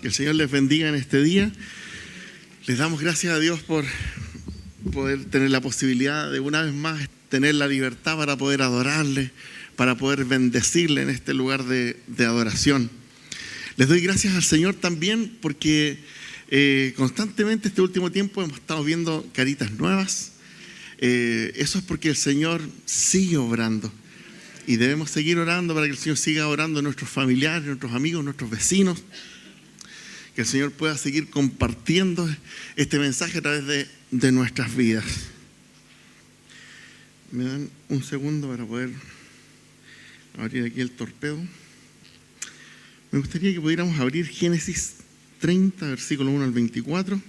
Que el Señor les bendiga en este día. Les damos gracias a Dios por poder tener la posibilidad de una vez más tener la libertad para poder adorarle, para poder bendecirle en este lugar de adoración. Les doy gracias al Señor también porque constantemente este último tiempo hemos estado viendo caritas nuevas. Eso es porque el Señor sigue obrando. Y debemos seguir orando para que el Señor siga orando en nuestros familiares, nuestros amigos, nuestros vecinos. Que el Señor pueda seguir compartiendo este mensaje a través de nuestras vidas. Me dan un segundo para poder abrir aquí el torpedo. Me gustaría que pudiéramos abrir Génesis 30, versículo 1 al 24,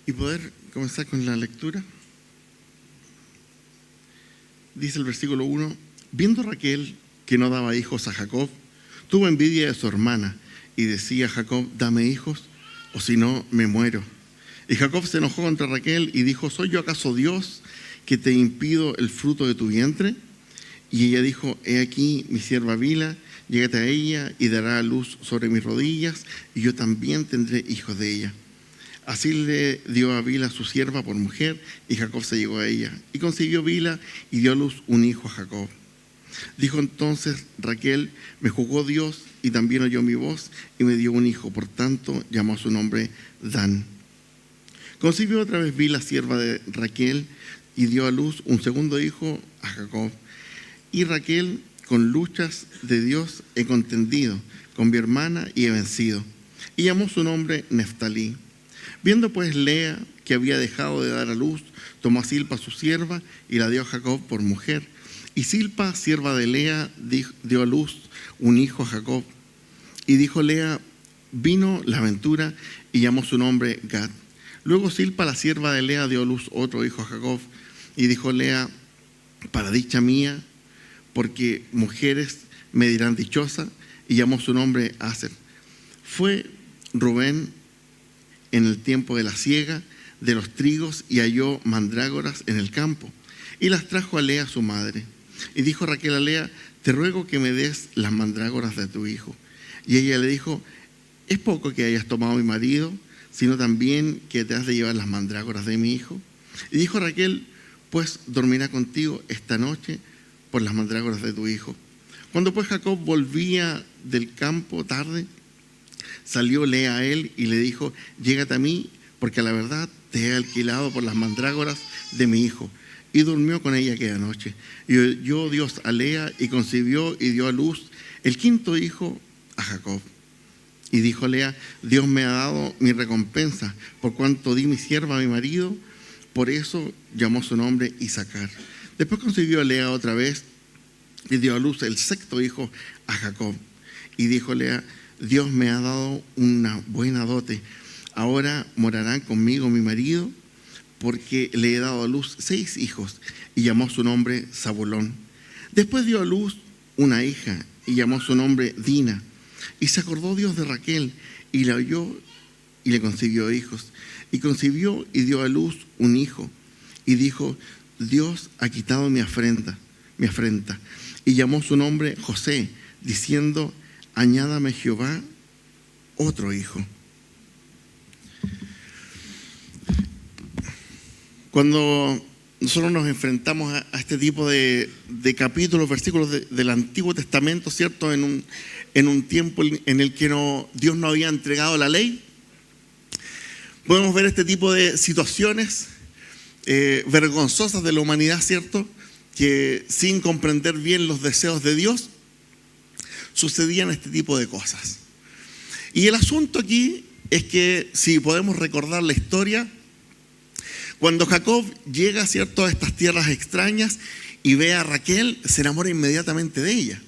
y poder comenzar con la lectura. Dice el versículo 1: viendo Raquel que no daba hijos a Jacob, tuvo envidia de su hermana, y decía a Jacob: dame hijos, o si no, me muero. Y Jacob se enojó contra Raquel y dijo: ¿soy yo acaso Dios que te impido el fruto de tu vientre? Y ella dijo: he aquí mi sierva Bilha, llégate a ella y dará a luz sobre mis rodillas, y yo también tendré hijos de ella. Así le dio a Bilha su sierva por mujer, y Jacob se llegó a ella. Y concibió Bilha y dio a luz un hijo a Jacob. Dijo entonces Raquel: me juzgó Dios y también oyó mi voz y me dio un hijo. Por tanto llamó a su nombre Dan. Concibió otra vez Bilha, sierva de Raquel, y dio a luz un segundo hijo a Jacob. Y Raquel: con luchas de Dios he contendido con mi hermana y he vencido. Y llamó su nombre Neftalí. Viendo pues Lea que había dejado de dar a luz, tomó a Silpa su sierva y la dio a Jacob por mujer. Y Silpa, sierva de Lea, dio a luz un hijo a Jacob. Y dijo Lea: vino la ventura, y llamó su nombre Gad. Luego Silpa, la sierva de Lea, dio a luz otro hijo a Jacob. Y dijo Lea: para dicha mía, porque mujeres me dirán dichosa. Y llamó su nombre Aser. Fue Rubén en el tiempo de la siega de los trigos y halló mandrágoras en el campo, y las trajo a Lea su madre. Y dijo Raquel a Lea: te ruego que me des las mandrágoras de tu hijo. Y ella le dijo: es poco que hayas tomado a mi marido, sino también que te has de llevar las mandrágoras de mi hijo. Y dijo Raquel: pues dormirá contigo esta noche por las mandrágoras de tu hijo. Cuando pues Jacob volvía del campo tarde, salió Lea a él y le dijo: llégate a mí, porque a la verdad te he alquilado por las mandrágoras de mi hijo. Y durmió con ella aquella noche. Y oyó Dios a Lea, y concibió y dio a luz el quinto hijo a Jacob. Y dijo Lea: Dios me ha dado mi recompensa, por cuanto di mi sierva a mi marido. Por eso llamó su nombre Isacar. Después concibió a Lea otra vez y dio a luz el sexto hijo a Jacob. Y dijo Lea: Dios me ha dado una buena dote. Ahora morarán conmigo mi marido, porque le he dado a luz 6 hijos. Y llamó su nombre Zabulón. Después dio a luz una hija y llamó su nombre Dina. Y se acordó Dios de Raquel y la oyó y le concibió hijos. Y concibió y dio a luz un hijo. Y dijo: Dios ha quitado mi afrenta. Y llamó su nombre José, diciendo: añádame Jehová otro hijo. Cuando nosotros nos enfrentamos a este tipo de capítulos, versículos del Antiguo Testamento, ¿cierto? En un tiempo en el que Dios no había entregado la ley, podemos ver este tipo de situaciones vergonzosas de la humanidad, ¿cierto? Que sin comprender bien los deseos de Dios, sucedían este tipo de cosas. Y el asunto aquí es que, si podemos recordar la historia, cuando Jacob llega, ¿cierto?, a estas tierras extrañas y ve a Raquel, se enamora inmediatamente de ella.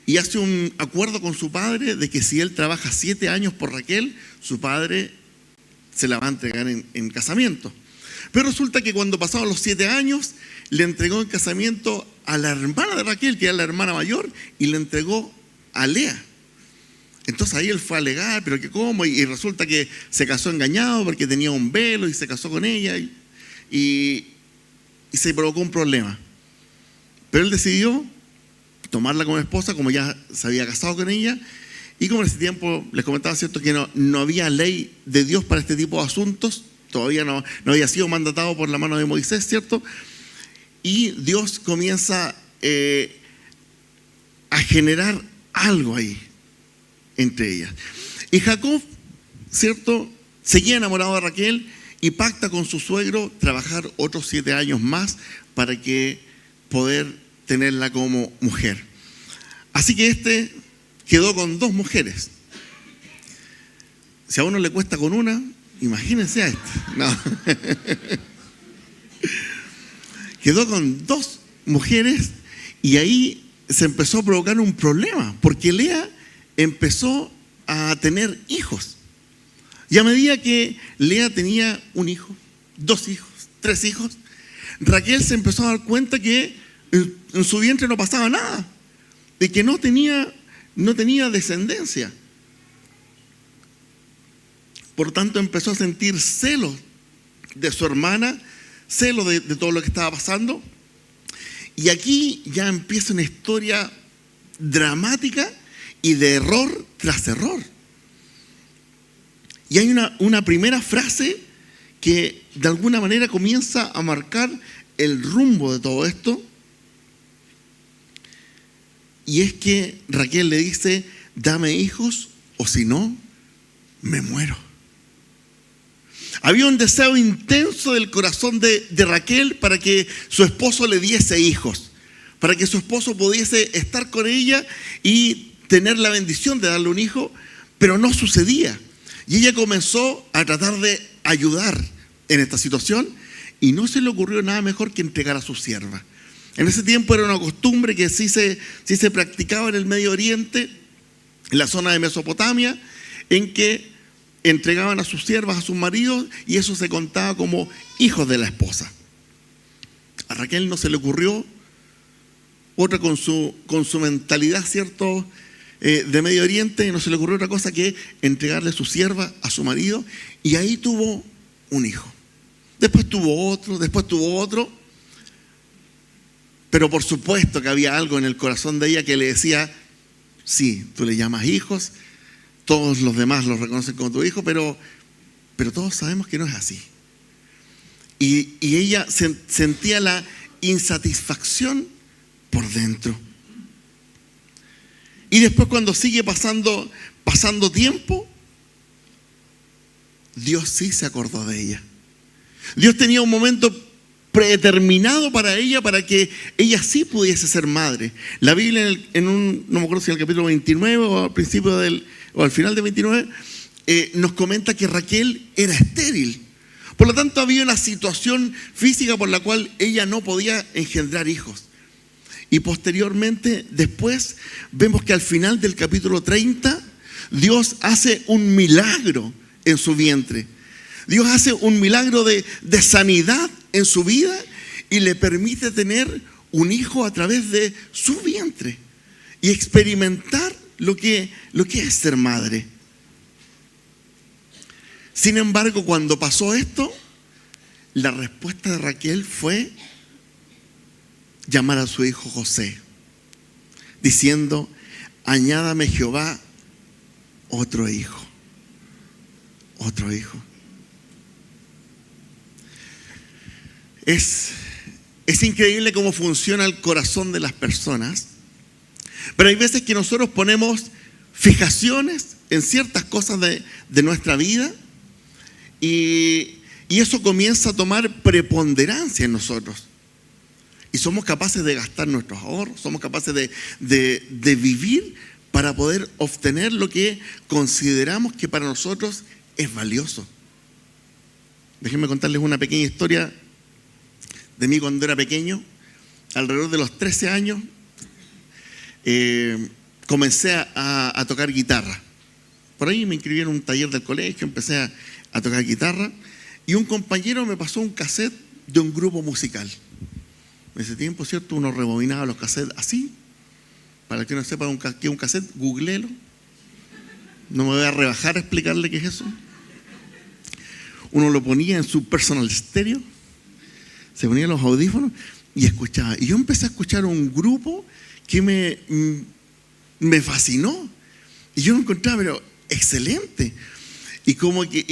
Y hace un acuerdo con su padre de que si él trabaja 7 años por Raquel, su padre se la va a entregar en casamiento. Pero resulta que cuando pasaron los 7 años, le entregó en casamiento a la hermana de Raquel, que era la hermana mayor, y le entregó a Lea. Entonces ahí él fue a alegar: pero que cómo, y resulta que se casó engañado porque tenía un velo y se casó con ella y se provocó un problema. Pero él decidió tomarla como esposa, como ya se había casado con ella, Y como en ese tiempo les comentaba, ¿cierto?, que no había ley de Dios para este tipo de asuntos, todavía no había sido mandatado por la mano de Moisés, ¿cierto? Y Dios comienza a generar algo ahí entre ellas. Y Jacob, ¿cierto?, seguía enamorado de Raquel y pacta con su suegro trabajar otros 7 años más para que poder tenerla como mujer. Así que quedó con 2 mujeres. Si a uno le cuesta con una, imagínense a No. Quedó con 2 mujeres y ahí se empezó a provocar un problema, porque Lea empezó a tener hijos. Y a medida que Lea tenía un hijo, 2 hijos, 3 hijos, Raquel se empezó a dar cuenta que en su vientre no pasaba nada, de que no tenía descendencia. Por tanto, empezó a sentir celos de su hermana, celos de todo lo que estaba pasando. Y aquí ya empieza una historia dramática y de error tras error. Y hay una primera frase que de alguna manera comienza a marcar el rumbo de todo esto. Y es que Raquel le dice: dame hijos o si no, me muero. Había un deseo intenso del corazón de Raquel para que su esposo le diese hijos, para que su esposo pudiese estar con ella y tener la bendición de darle un hijo, pero no sucedía. Y ella comenzó a tratar de ayudar en esta situación y no se le ocurrió nada mejor que entregar a su sierva. En ese tiempo era una costumbre que sí se practicaba en el Medio Oriente, en la zona de Mesopotamia, en que entregaban a sus siervas a sus maridos y eso se contaba como hijos de la esposa. A Raquel no se le ocurrió otra con su mentalidad, ¿cierto?, de Medio Oriente, no se le ocurrió otra cosa que entregarle su sierva a su marido, y ahí tuvo un hijo. Después tuvo otro, pero por supuesto que había algo en el corazón de ella que le decía: sí, tú le llamas hijos, todos los demás los reconocen como tu hijo, pero todos sabemos que no es así. Y ella sentía la insatisfacción por dentro. Y después, cuando sigue pasando tiempo, Dios sí se acordó de ella. Dios tenía un momento predeterminado para ella, para que ella sí pudiese ser madre. La Biblia no me acuerdo si en el capítulo 29 o al principio o al final del 29, nos comenta que Raquel era estéril. Por lo tanto, había una situación física por la cual ella no podía engendrar hijos. Y posteriormente, después, vemos que al final del capítulo 30, Dios hace un milagro en su vientre. Dios hace un milagro de sanidad en su vida y le permite tener un hijo a través de su vientre y experimentar lo que es ser madre. Sin embargo, cuando pasó esto, la respuesta de Raquel fue llamar a su hijo José, diciendo: añádame Jehová otro hijo. Otro hijo. Es increíble cómo funciona el corazón de las personas, pero hay veces que nosotros ponemos fijaciones en ciertas cosas de nuestra vida y eso comienza a tomar preponderancia en nosotros. Y somos capaces de gastar nuestros ahorros, somos capaces de vivir para poder obtener lo que consideramos que para nosotros es valioso. Déjenme contarles una pequeña historia de mí cuando era pequeño. Alrededor de los 13 años comencé a tocar guitarra. Por ahí me inscribí en un taller del colegio, empecé a tocar guitarra y un compañero me pasó un cassette de un grupo musical. En ese tiempo, ¿cierto?, uno rebobinaba los cassettes así. Para el que no sepa qué es un cassette, googleelo. No me voy a rebajar a explicarle qué es eso. Uno lo ponía en su personal stereo, se ponía los audífonos y escuchaba. Y yo empecé a escuchar un grupo que me fascinó. Y yo me encontraba, pero excelente. Y como que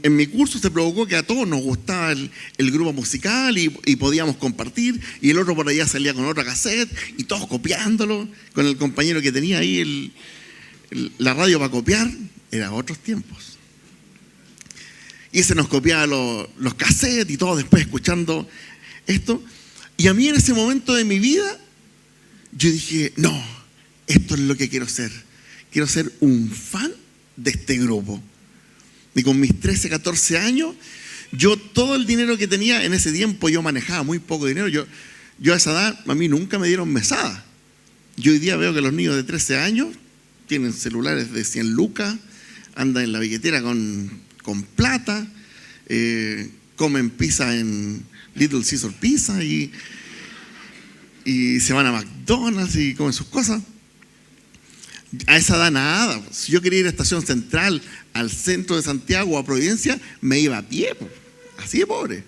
en mi curso se provocó que a todos nos gustaba el grupo musical y podíamos compartir, y el otro por allá salía con otra cassette y todos copiándolo con el compañero que tenía ahí la radio para copiar. Eran otros tiempos. Y se nos copiaba los cassettes y todos después escuchando esto. Y a mí en ese momento de mi vida yo dije, no, esto es lo que quiero ser. Quiero ser un fan de este grupo. Y con mis 13, 14 años, yo todo el dinero que tenía en ese tiempo, yo manejaba muy poco dinero. Yo a esa edad, a mí nunca me dieron mesada. Yo hoy día veo que los niños de 13 años tienen celulares de 100 lucas, andan en la billetera con plata, comen pizza en Little Caesar Pizza y se van a McDonald's y comen sus cosas. A esa edad nada. Si yo quería ir a Estación Central, al centro de Santiago o a Providencia, me iba a pie, así de pobre.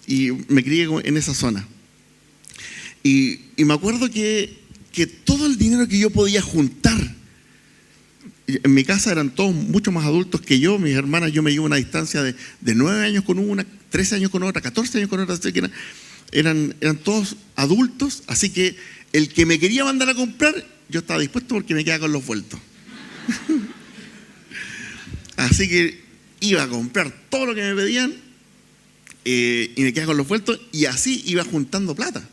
Y me crié en esa zona. Y me acuerdo que todo el dinero que yo podía juntar, en mi casa eran todos mucho más adultos que yo, mis hermanas, yo me llevo una distancia de 9 años con una, 13 años con otra, 14 años con otra, así que eran todos adultos, así que el que me quería mandar a comprar, yo estaba dispuesto porque me quedaba con los vueltos. Así que iba a comprar todo lo que me pedían y me quedaba con los vueltos, y así iba juntando plata.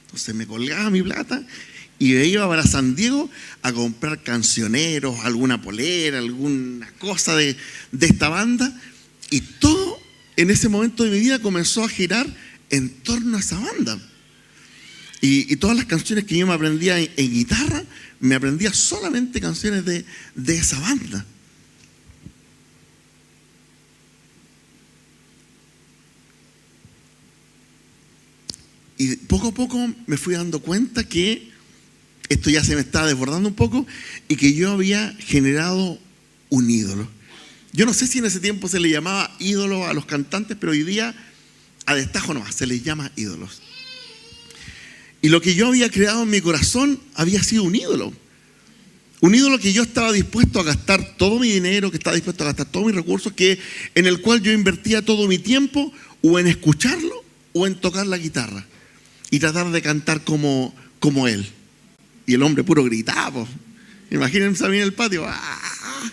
Entonces me colgaba mi plata y me iba para San Diego a comprar cancioneros, alguna polera, alguna cosa de esta banda, y todo en ese momento de mi vida comenzó a girar en torno a esa banda. Y todas las canciones que yo me aprendía en guitarra, me aprendía solamente canciones de esa banda. Y poco a poco me fui dando cuenta que esto ya se me estaba desbordando un poco y que yo había generado un ídolo. Yo no sé si en ese tiempo se le llamaba ídolo a los cantantes, pero hoy día a destajo nomás se les llama ídolos. Y lo que yo había creado en mi corazón había sido un ídolo. Un ídolo que yo estaba dispuesto a gastar todo mi dinero, que estaba dispuesto a gastar todos mis recursos, en el cual yo invertía todo mi tiempo o en escucharlo o en tocar la guitarra y tratar de cantar como él. Y el hombre puro gritaba. Imagínense a mí en el patio. ¡Ah!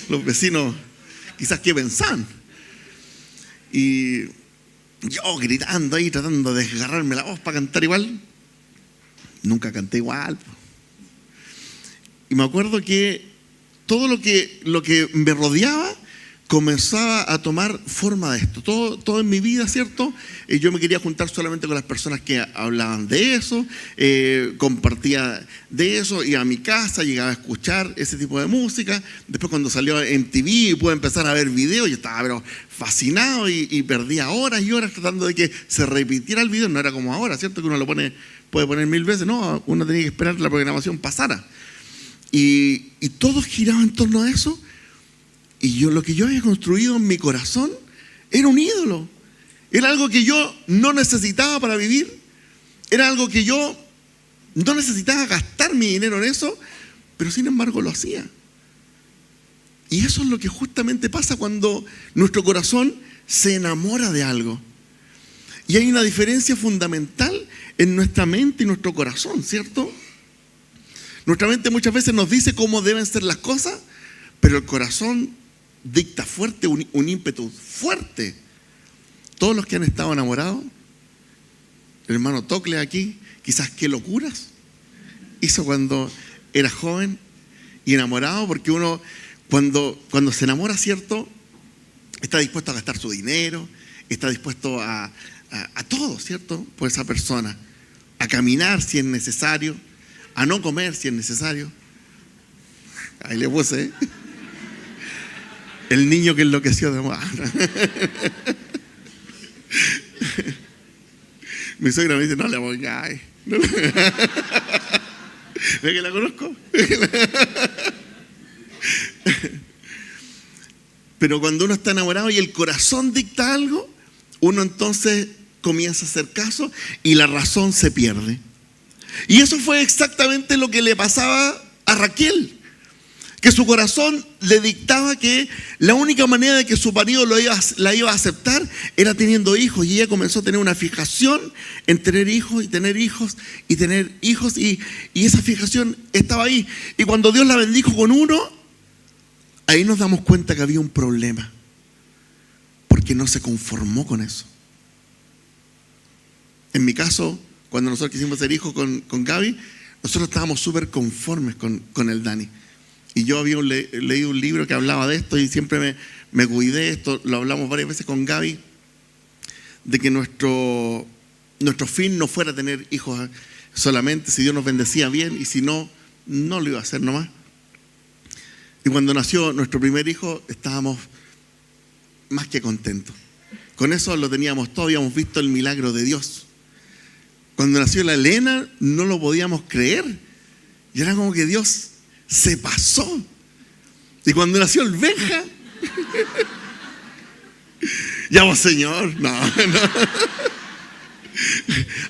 Los vecinos quizás qué pensaban. Y yo gritando ahí, tratando de desgarrarme la voz para cantar igual. Nunca canté igual. Y me acuerdo que todo lo que me rodeaba comenzaba a tomar forma de esto. Todo en mi vida, ¿cierto? Yo me quería juntar solamente con las personas que hablaban de eso, compartía de eso, iba a mi casa, llegaba a escuchar ese tipo de música. Después cuando salió en TV y pude empezar a ver videos, yo estaba pero fascinado y perdía horas y horas tratando de que se repitiera el video. No era como ahora, ¿cierto? Que uno puede poner 1000 veces. No, uno tenía que esperar que la programación pasara. Y todo giraba en torno a eso. Y lo que yo había construido en mi corazón era un ídolo. Era algo que yo no necesitaba para vivir. Era algo que yo no necesitaba gastar mi dinero en eso, pero sin embargo lo hacía. Y eso es lo que justamente pasa cuando nuestro corazón se enamora de algo. Y hay una diferencia fundamental en nuestra mente y nuestro corazón, ¿cierto? Nuestra mente muchas veces nos dice cómo deben ser las cosas, pero el corazón dicta fuerte, un ímpetu fuerte. Todos los que han estado enamorados, el hermano Tocle aquí, quizás qué locuras hizo cuando era joven y enamorado, porque uno cuando se enamora, ¿cierto? Está dispuesto a gastar su dinero, está dispuesto a todo, ¿cierto? Por esa persona, a caminar si es necesario, a no comer si es necesario. Ahí le puse, ¿eh? El niño que enloqueció de amor. Mi suegra me dice, no le pongáis. ¿Ve que la conozco? Pero cuando uno está enamorado y el corazón dicta algo, uno entonces comienza a hacer caso y la razón se pierde. Y eso fue exactamente lo que le pasaba a Raquel. que su corazón le dictaba que la única manera de que su marido la iba a aceptar era teniendo hijos. Y ella comenzó a tener una fijación en tener hijos y tener hijos y tener hijos. Y esa fijación estaba ahí. Y cuando Dios la bendijo con uno, ahí nos damos cuenta que había un problema. Porque no se conformó con eso. En mi caso, cuando nosotros quisimos ser hijos con Gaby, nosotros estábamos súper conformes con el Dani. Y yo había leído un libro que hablaba de esto y siempre me cuidé. Esto lo hablamos varias veces con Gaby, de que nuestro fin no fuera tener hijos solamente. Si Dios nos bendecía bien, y si no, no lo iba a hacer nomás. Y cuando nació nuestro primer hijo, estábamos más que contentos. Con eso lo teníamos todo, habíamos visto el milagro de Dios. Cuando nació la Elena, no lo podíamos creer. Y era como que Dios se pasó. Y cuando nació el Benja, ya vos, Señor, no.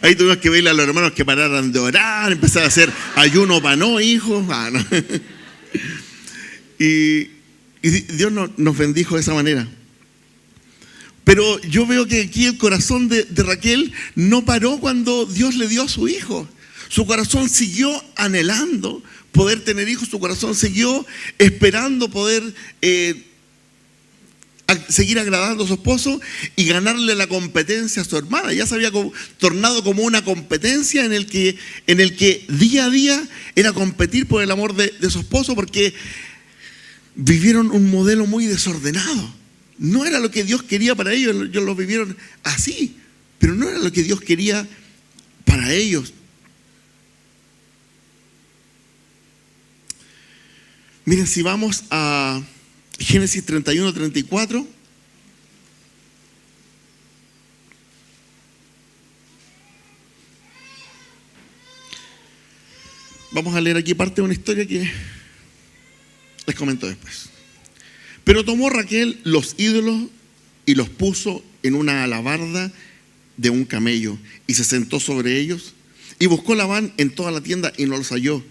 Ahí tuvimos que verle a los hermanos que pararan de orar, empezar a hacer ayuno para no hijos. No. Y Dios nos bendijo de esa manera. Pero yo veo que aquí el corazón de Raquel no paró cuando Dios le dio a su hijo. Su corazón siguió anhelando poder tener hijos. Su corazón siguió esperando poder seguir agradando a su esposo y ganarle la competencia a su hermana. Ya se había tornado como una competencia en el que día a día era competir por el amor de su esposo, porque vivieron un modelo muy desordenado. No era lo que Dios quería para ellos. Ellos lo vivieron así, pero no era lo que Dios quería para ellos. Miren, si vamos a Génesis 31, 34. Vamos a leer aquí parte de una historia que les comento después. Pero tomó Raquel los ídolos y los puso en una alabarda de un camello y se sentó sobre ellos y buscó Labán en toda la tienda y no los halló.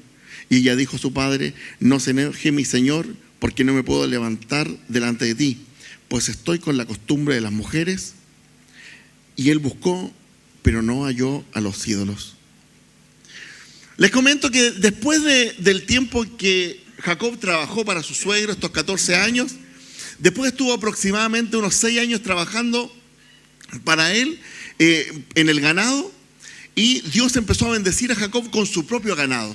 Y ella dijo a su padre: no se enoje mi señor, porque no me puedo levantar delante de ti, pues estoy con la costumbre de las mujeres. Y él buscó, pero no halló a los ídolos. Les comento que después del tiempo que Jacob trabajó para su suegro, estos 14 años, después estuvo aproximadamente unos 6 años trabajando para él en el ganado, y Dios empezó a bendecir a Jacob con su propio ganado.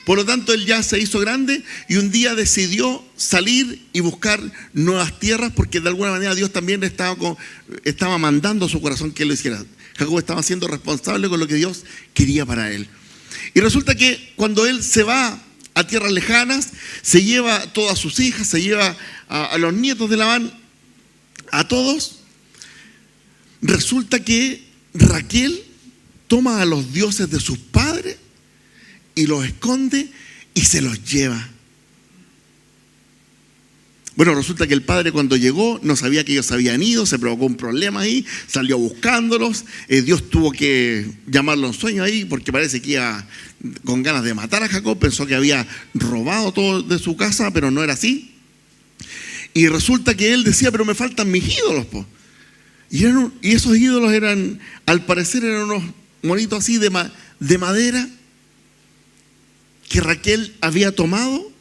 Por lo tanto, él ya se hizo grande y un día decidió salir y buscar nuevas tierras, porque de alguna manera Dios también estaba mandando a su corazón que él lo hiciera. Jacob estaba siendo responsable con lo que Dios quería para él. Y resulta que cuando él se va a tierras lejanas, se lleva a todas sus hijas, se lleva a los nietos de Labán, a todos. Resulta que Raquel toma a los dioses de sus padres y los esconde y se los lleva. Bueno, resulta que el padre, cuando llegó, no sabía que ellos habían ido, se provocó un problema ahí, salió buscándolos. Dios tuvo que llamarlo en sueño ahí, porque parece que iba con ganas de matar a Jacob. Pensó que había robado todo de su casa, pero no era así. Y resulta que él decía: pero me faltan mis ídolos, po. Y esos ídolos eran, al parecer, eran unos monitos así de madera que Raquel había tomado,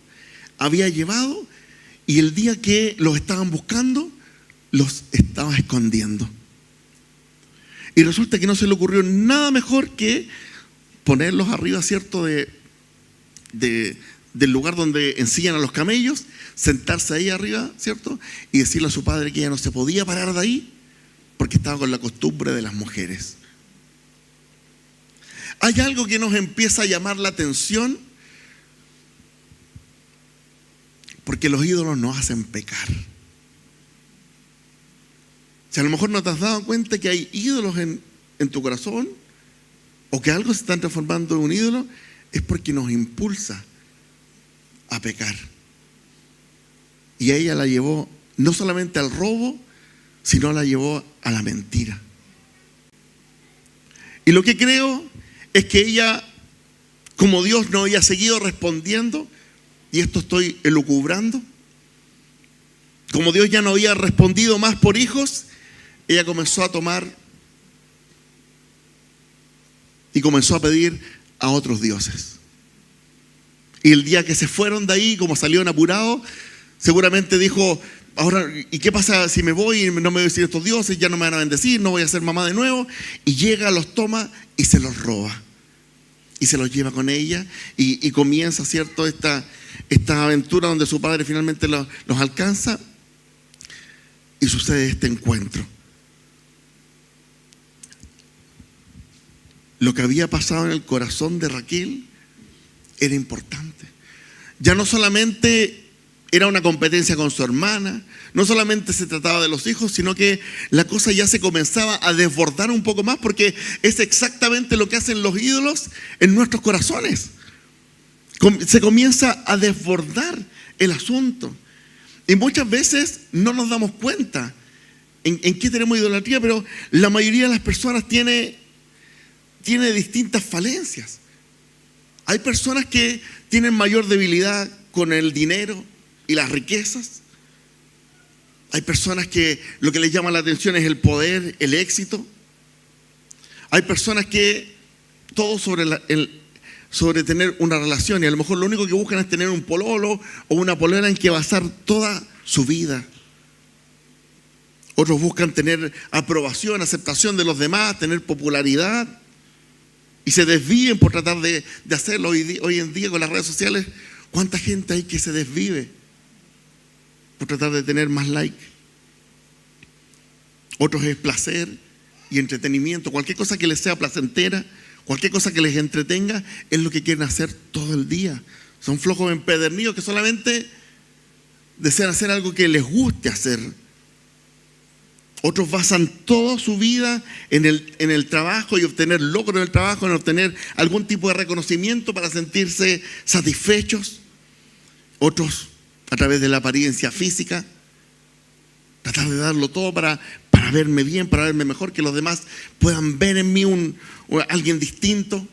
había llevado, y el día que los estaban buscando, los estaba escondiendo. Y resulta que no se le ocurrió nada mejor que ponerlos arriba, ¿cierto?, del lugar donde ensillan a los camellos, sentarse ahí arriba, ¿cierto?, y decirle a su padre que ella no se podía parar de ahí porque estaba con la costumbre de las mujeres. Hay algo que nos empieza a llamar la atención, porque los ídolos nos hacen pecar. Si a lo mejor no te has dado cuenta que hay ídolos en tu corazón, o que algo se está transformando en un ídolo, es porque nos impulsa a pecar. Y a ella la llevó no solamente al robo, sino la llevó a la mentira. Y lo que creo es que ella, como Dios no había seguido respondiendo, y esto estoy elucubrando. Como Dios ya no había respondido más por hijos, ella comenzó a tomar y comenzó a pedir a otros dioses. Y el día que se fueron de ahí, como salieron apurados, seguramente dijo: ahora, ¿y qué pasa si me voy y no me voy a decir estos dioses? Ya no me van a bendecir, no voy a ser mamá de nuevo. Y llega, los toma y se los roba. Y se los lleva con ella y comienza, ¿cierto?, esta aventura donde su padre finalmente los alcanza y sucede este encuentro. Lo que había pasado en el corazón de Raquel era importante. Ya no solamente era una competencia con su hermana, no solamente se trataba de los hijos, sino que la cosa ya se comenzaba a desbordar un poco más, porque es exactamente lo que hacen los ídolos en nuestros corazones. Se comienza a desbordar el asunto. Y muchas veces no nos damos cuenta en qué tenemos idolatría, pero la mayoría de las personas tiene distintas falencias. Hay personas que tienen mayor debilidad con el dinero y las riquezas. Hay personas que lo que les llama la atención es el poder, el éxito. Hay personas que todo sobre tener una relación, y a lo mejor lo único que buscan es tener un pololo o una polera en que basar toda su vida. Otros buscan tener aprobación, aceptación de los demás, tener popularidad, y se desvíen por tratar de hacerlo. Hoy en día con las redes sociales, ¿cuánta gente hay que se desvive por tratar de tener más like? Otros es placer y entretenimiento. Cualquier cosa que les sea placentera, cualquier cosa que les entretenga, es lo que quieren hacer todo el día. Son flojos empedernidos que solamente desean hacer algo que les guste hacer. Otros basan toda su vida en el trabajo y obtener logro en el trabajo, en obtener algún tipo de reconocimiento para sentirse satisfechos. Otros, a través de la apariencia física, tratar de darlo todo para verme bien, para verme mejor, que los demás puedan ver en mí alguien distinto.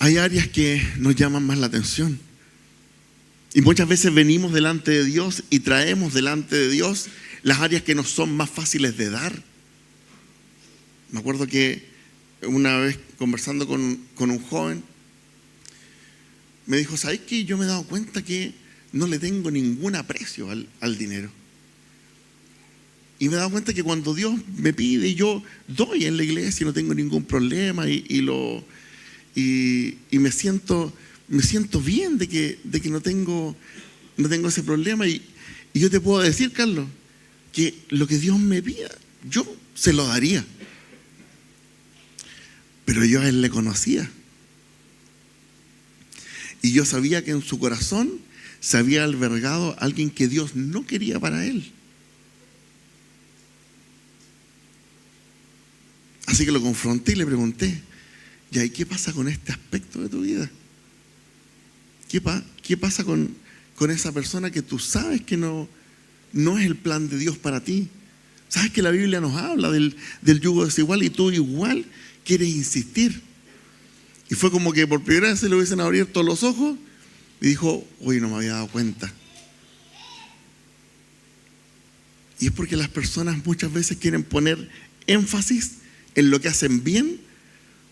Hay áreas que nos llaman más la atención. Y muchas veces venimos delante de Dios y traemos delante de Dios las áreas que nos son más fáciles de dar. Me acuerdo que una vez conversando con un joven, me dijo: ¿sabes qué? Yo me he dado cuenta que no le tengo ningún aprecio al dinero. Y me he dado cuenta que cuando Dios me pide, yo doy en la iglesia y no tengo ningún problema y me siento bien de que no tengo ese problema. Y yo te puedo decir, Carlos, que lo que Dios me pida, yo se lo daría. Pero yo a él le conocía. Y yo sabía que en su corazón se había albergado alguien que Dios no quería para él. Así que lo confronté y le pregunté: ¿y ahí qué pasa con este aspecto de tu vida? ¿Qué pasa con esa persona que tú sabes que no es el plan de Dios para ti? Sabes que la Biblia nos habla del yugo desigual y tú igual quieres insistir. Y fue como que por primera vez se le hubiesen abierto los ojos y dijo: uy, no me había dado cuenta. Y es porque las personas muchas veces quieren poner énfasis en lo que hacen bien,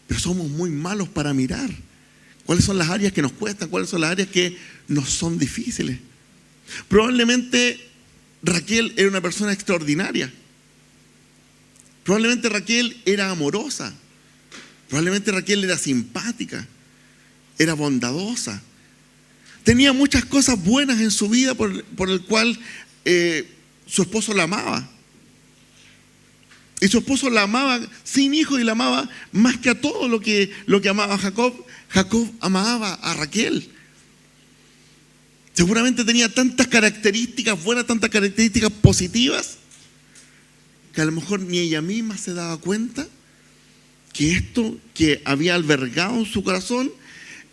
pero somos muy malos para mirar cuáles son las áreas que nos cuestan, cuáles son las áreas que nos son difíciles. Probablemente Raquel era una persona extraordinaria. Probablemente Raquel era amorosa. Probablemente Raquel era simpática, era bondadosa. Tenía muchas cosas buenas en su vida por el cual su esposo la amaba. Y su esposo la amaba sin hijos y la amaba más que a todo lo que amaba a Jacob. Jacob amaba a Raquel. Seguramente tenía tantas características buenas, tantas características positivas, que a lo mejor ni ella misma se daba cuenta que esto que había albergado en su corazón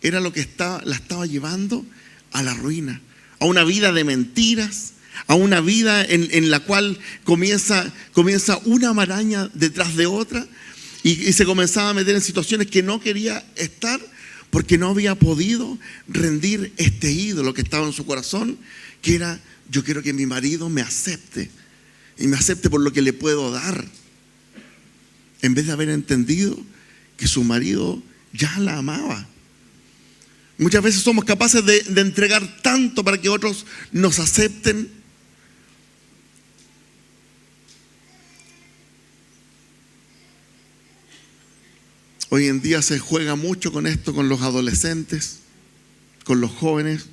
era lo que la estaba llevando a la ruina, a una vida de mentiras, a una vida en la cual comienza una maraña detrás de otra y se comenzaba a meter en situaciones que no quería estar porque no había podido rendir este ídolo que estaba en su corazón, que era: yo quiero que mi marido me acepte y me acepte por lo que le puedo dar, en vez de haber entendido que su marido ya la amaba. Muchas veces somos capaces de entregar tanto para que otros nos acepten, hoy en día se juega mucho con esto, con los adolescentes, con los jóvenes.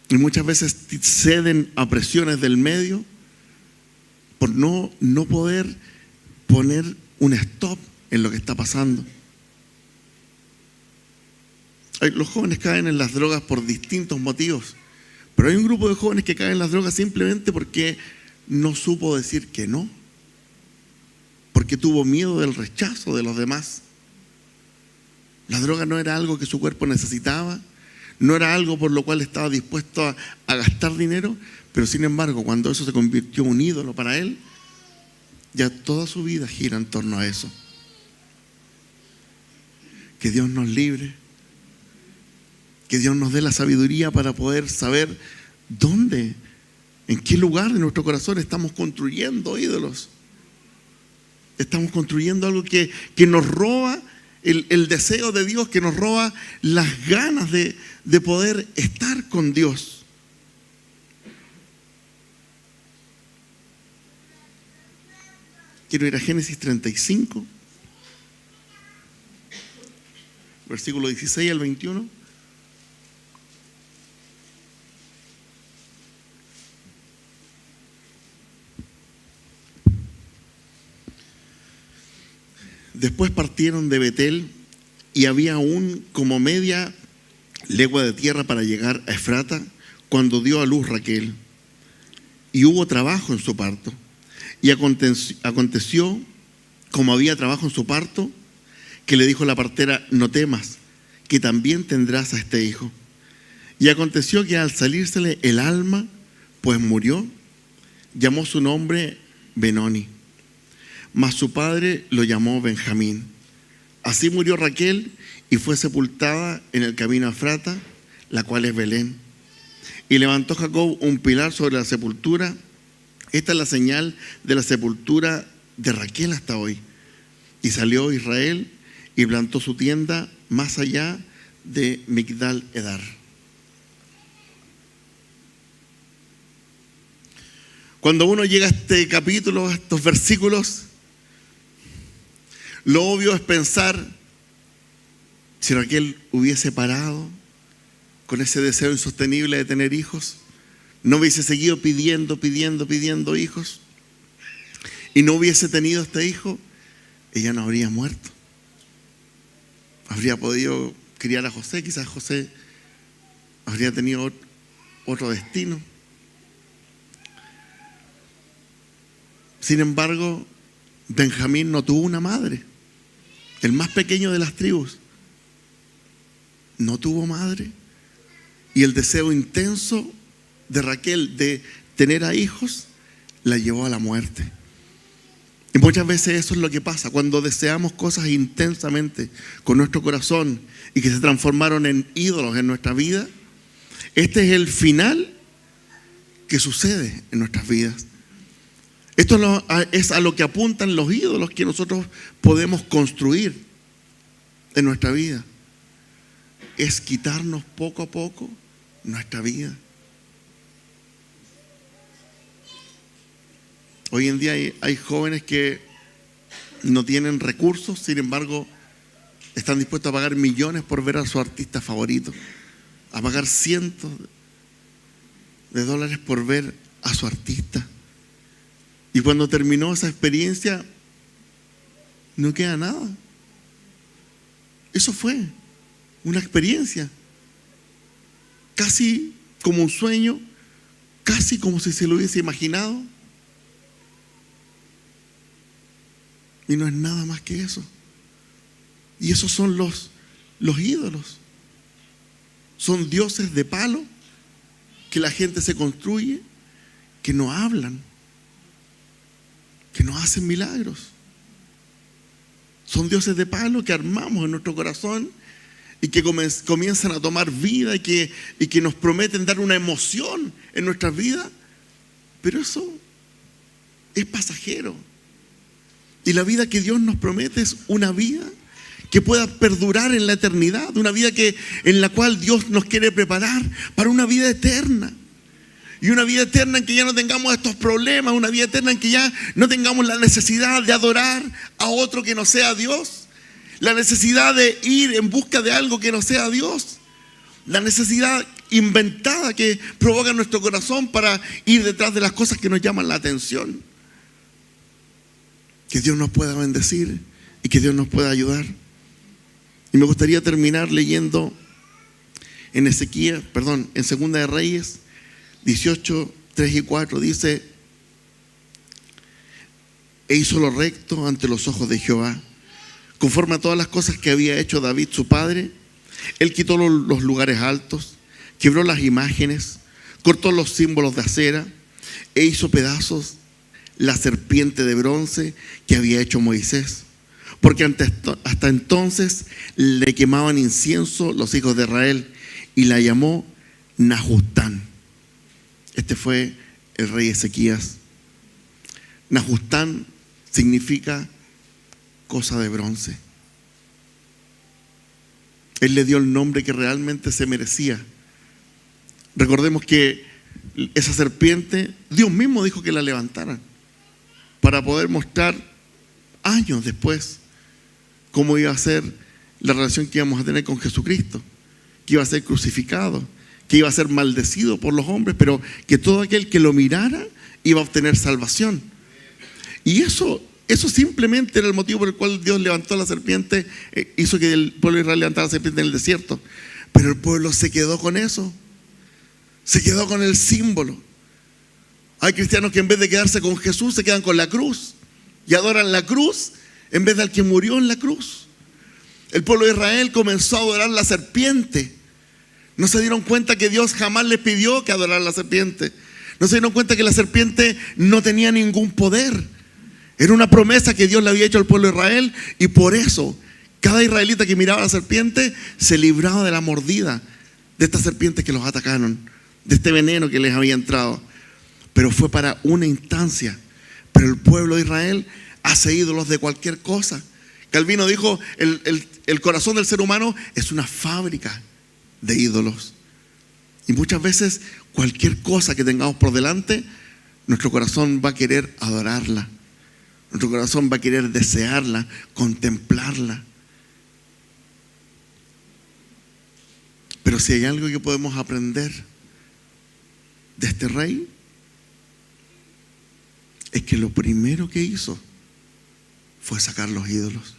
Y muchas veces ceden a presiones del medio por no poder poner un stop en lo que está pasando. Los jóvenes caen en las drogas por distintos motivos, pero hay un grupo de jóvenes que caen en las drogas simplemente porque no supo decir que no, porque tuvo miedo del rechazo de los demás. La droga no era algo que su cuerpo necesitaba, no era algo por lo cual estaba dispuesto a gastar dinero, pero sin embargo, cuando eso se convirtió en un ídolo para él, ya toda su vida gira en torno a eso. Que Dios nos libre, que Dios nos dé la sabiduría para poder saber dónde, en qué lugar de nuestro corazón estamos construyendo ídolos. Estamos construyendo algo que nos roba el deseo de Dios, que nos roba las ganas de poder estar con Dios. Quiero ir a Génesis 35, versículo 16 al 21. Después partieron de Betel y había aún como media legua de tierra para llegar a Efrata cuando dio a luz Raquel. Y hubo trabajo en su parto. Y aconteció, como había trabajo en su parto, que le dijo la partera: no temas, que también tendrás a este hijo. Y aconteció que al salírsele el alma, pues murió, llamó su nombre Benoni. Mas su padre lo llamó Benjamín. Así murió Raquel y fue sepultada en el camino a Efrata, la cual es Belén. Y levantó Jacob un pilar sobre la sepultura. Esta es la señal de la sepultura de Raquel hasta hoy. Y salió Israel y plantó su tienda más allá de Migdal Edar. Cuando uno llega a este capítulo, a estos versículos, lo obvio es pensar: si Raquel hubiese parado con ese deseo insostenible de tener hijos, no hubiese seguido pidiendo hijos, y no hubiese tenido este hijo, ella no habría muerto. Habría podido criar a José, quizás José habría tenido otro destino. Sin embargo, Benjamín no tuvo una madre. El más pequeño de las tribus no tuvo madre. Y el deseo intenso de Raquel de tener a hijos la llevó a la muerte. Y muchas veces eso es lo que pasa cuando deseamos cosas intensamente con nuestro corazón y que se transformaron en ídolos en nuestra vida. Este es el final que sucede en nuestras vidas. Esto es a lo que apuntan los ídolos que nosotros podemos construir en nuestra vida. Es quitarnos poco a poco nuestra vida. Hoy en día hay jóvenes que no tienen recursos, sin embargo, están dispuestos a pagar millones por ver a su artista favorito, a pagar cientos de dólares por ver a su artista. Y cuando terminó esa experiencia, no queda nada. Eso fue una experiencia, casi como un sueño, casi como si se lo hubiese imaginado. Y no es nada más que eso. Y esos son los ídolos. Son dioses de palo que la gente se construye, que no hablan, que no hacen milagros. Son dioses de palo que armamos en nuestro corazón y que comienzan a tomar vida y que nos prometen dar una emoción en nuestras vidas. Pero eso es pasajero. Y la vida que Dios nos promete es una vida que pueda perdurar en la eternidad, una vida en la cual Dios nos quiere preparar para una vida eterna. Y una vida eterna en que ya no tengamos estos problemas, una vida eterna en que ya no tengamos la necesidad de adorar a otro que no sea Dios, la necesidad de ir en busca de algo que no sea Dios, la necesidad inventada que provoca nuestro corazón para ir detrás de las cosas que nos llaman la atención. Que Dios nos pueda bendecir y que Dios nos pueda ayudar. Y me gustaría terminar leyendo en Segunda de Reyes 18, 3 y 4 dice: e hizo lo recto ante los ojos de Jehová, conforme a todas las cosas que había hecho David su padre. Él quitó los lugares altos, quebró las imágenes, cortó los símbolos de acera e hizo pedazos la serpiente de bronce que había hecho Moisés, porque hasta entonces le quemaban incienso los hijos de Israel, y la llamó Nahustán. Este fue el rey Ezequías. Nahustán significa cosa de bronce. Él le dio el nombre que realmente se merecía. Recordemos que esa serpiente, Dios mismo dijo que la levantaran para poder mostrar años después cómo iba a ser la relación que íbamos a tener con Jesucristo, que iba a ser crucificado, que iba a ser maldecido por los hombres, pero que todo aquel que lo mirara iba a obtener salvación. Y eso simplemente era el motivo por el cual Dios levantó la serpiente, hizo que el pueblo de Israel levantara la serpiente en el desierto. Pero el pueblo se quedó con eso, se quedó con el símbolo. Hay cristianos que en vez de quedarse con Jesús se quedan con la cruz y adoran la cruz en vez del que murió en la cruz. El pueblo de Israel comenzó a adorar la serpiente. No se dieron cuenta que Dios jamás les pidió que adoraran la serpiente. No se dieron cuenta que la serpiente no tenía ningún poder. Era una promesa que Dios le había hecho al pueblo de Israel, y por eso cada israelita que miraba a la serpiente se libraba de la mordida de estas serpientes que los atacaron, de este veneno que les había entrado. Pero fue para una instancia. Pero el pueblo de Israel hace ídolos de cualquier cosa. Calvino dijo: el corazón del ser humano es una fábrica de ídolos. Y muchas veces cualquier cosa que tengamos por delante, nuestro corazón va a querer adorarla, nuestro corazón va a querer desearla, contemplarla. Pero si hay algo que podemos aprender de este rey, es que lo primero que hizo fue sacar los ídolos.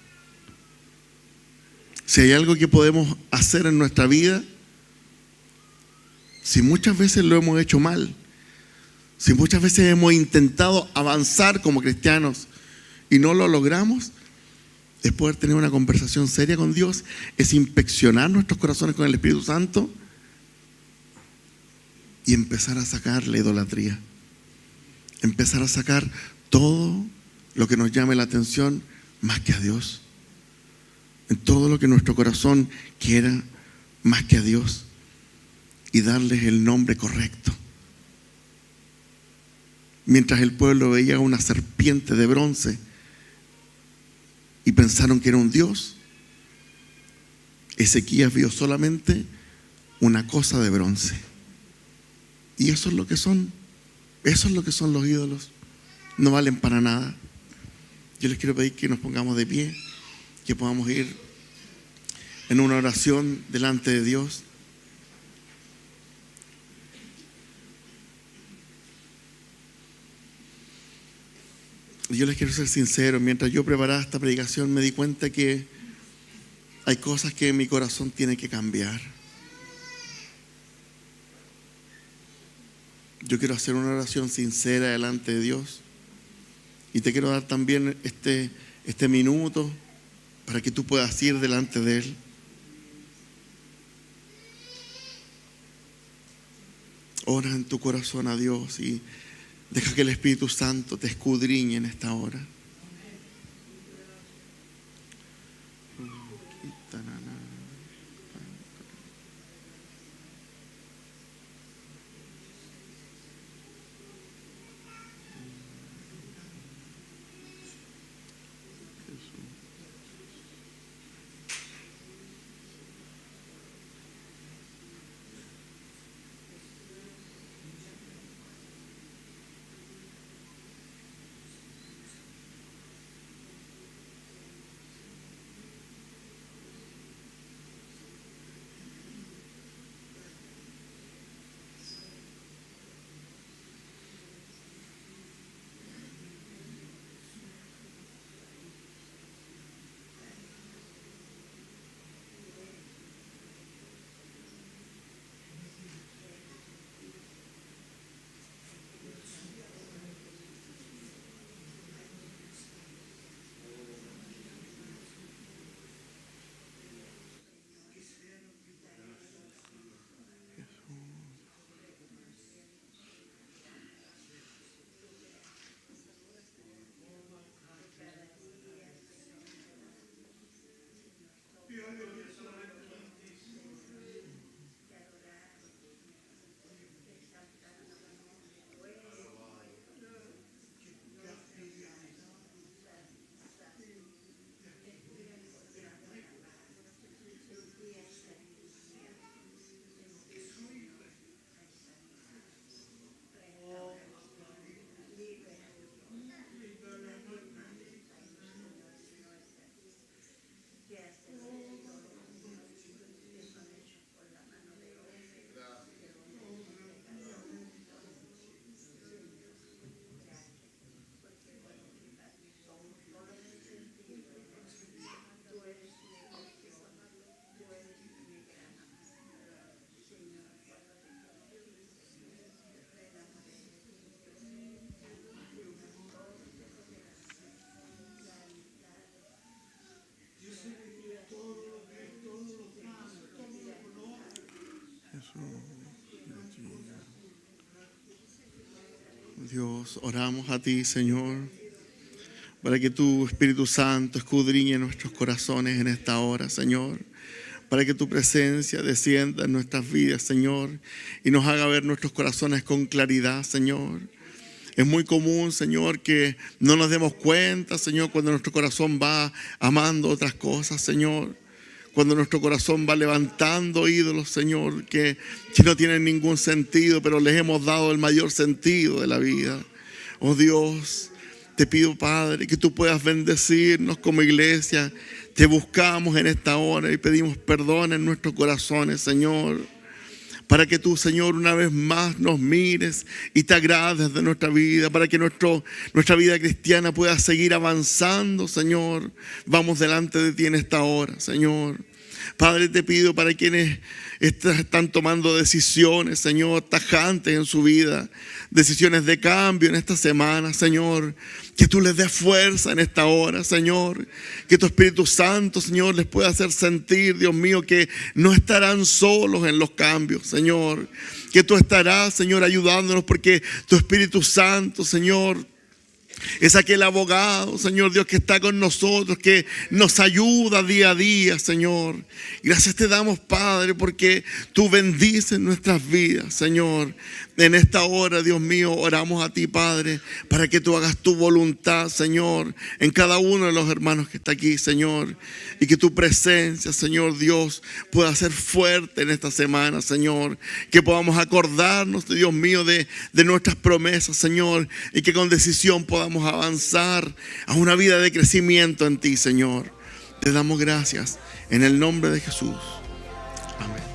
Si hay algo que podemos hacer en nuestra vida, si muchas veces lo hemos hecho mal, si muchas veces hemos intentado avanzar como cristianos y no lo logramos, es poder tener una conversación seria con Dios, es inspeccionar nuestros corazones con el Espíritu Santo y empezar a sacar la idolatría, empezar a sacar todo lo que nos llame la atención más que a Dios, en todo lo que nuestro corazón quiera más que a Dios, y darles el nombre correcto. Mientras el pueblo veía una serpiente de bronce y pensaron que era un dios, Ezequías vio solamente una cosa de bronce. Y eso es lo que son los ídolos. No valen para nada. Yo les quiero pedir que nos pongamos de pie, que podamos ir en una oración delante de Dios. Yo les quiero ser sincero, mientras yo preparaba esta predicación me di cuenta que hay cosas que en mi corazón tienen que cambiar. Yo quiero hacer una oración sincera delante de Dios, y te quiero dar también este minuto para que tú puedas ir delante de Él. Ora en tu corazón a Dios y deja que el Espíritu Santo te escudriñe en esta hora. Dios, oramos a ti, Señor, para que tu Espíritu Santo escudriñe nuestros corazones en esta hora, Señor. Para que tu presencia descienda en nuestras vidas, Señor, y nos haga ver nuestros corazones con claridad, Señor. Es muy común, Señor, que no nos demos cuenta, Señor, cuando nuestro corazón va amando otras cosas, Señor. Cuando nuestro corazón va levantando ídolos, Señor, que no tienen ningún sentido, pero les hemos dado el mayor sentido de la vida. Oh Dios, te pido, Padre, que tú puedas bendecirnos como iglesia. Te buscamos en esta hora y pedimos perdón en nuestros corazones, Señor. Para que tú, Señor, una vez más nos mires y te agrades de nuestra vida. Para que nuestra vida cristiana pueda seguir avanzando, Señor. Vamos delante de ti en esta hora, Señor. Padre, te pido para quienes están tomando decisiones, Señor, tajantes en su vida, decisiones de cambio en esta semana, Señor, que tú les des fuerza en esta hora, Señor, que tu Espíritu Santo, Señor, les pueda hacer sentir, Dios mío, que no estarán solos en los cambios, Señor, que tú estarás, Señor, ayudándonos, porque tu Espíritu Santo, Señor, es aquel abogado, Señor Dios, que está con nosotros, que nos ayuda día a día, Señor. Gracias te damos, Padre, porque tú bendices nuestras vidas, Señor. En esta hora, Dios mío, oramos a ti, Padre, para que tú hagas tu voluntad, Señor, en cada uno de los hermanos que está aquí, Señor. Y que tu presencia, Señor Dios, pueda ser fuerte en esta semana, Señor. Que podamos acordarnos, Dios mío, de nuestras promesas, Señor. Y que con decisión podamos avanzar a una vida de crecimiento en ti, Señor. Te damos gracias en el nombre de Jesús. Amén.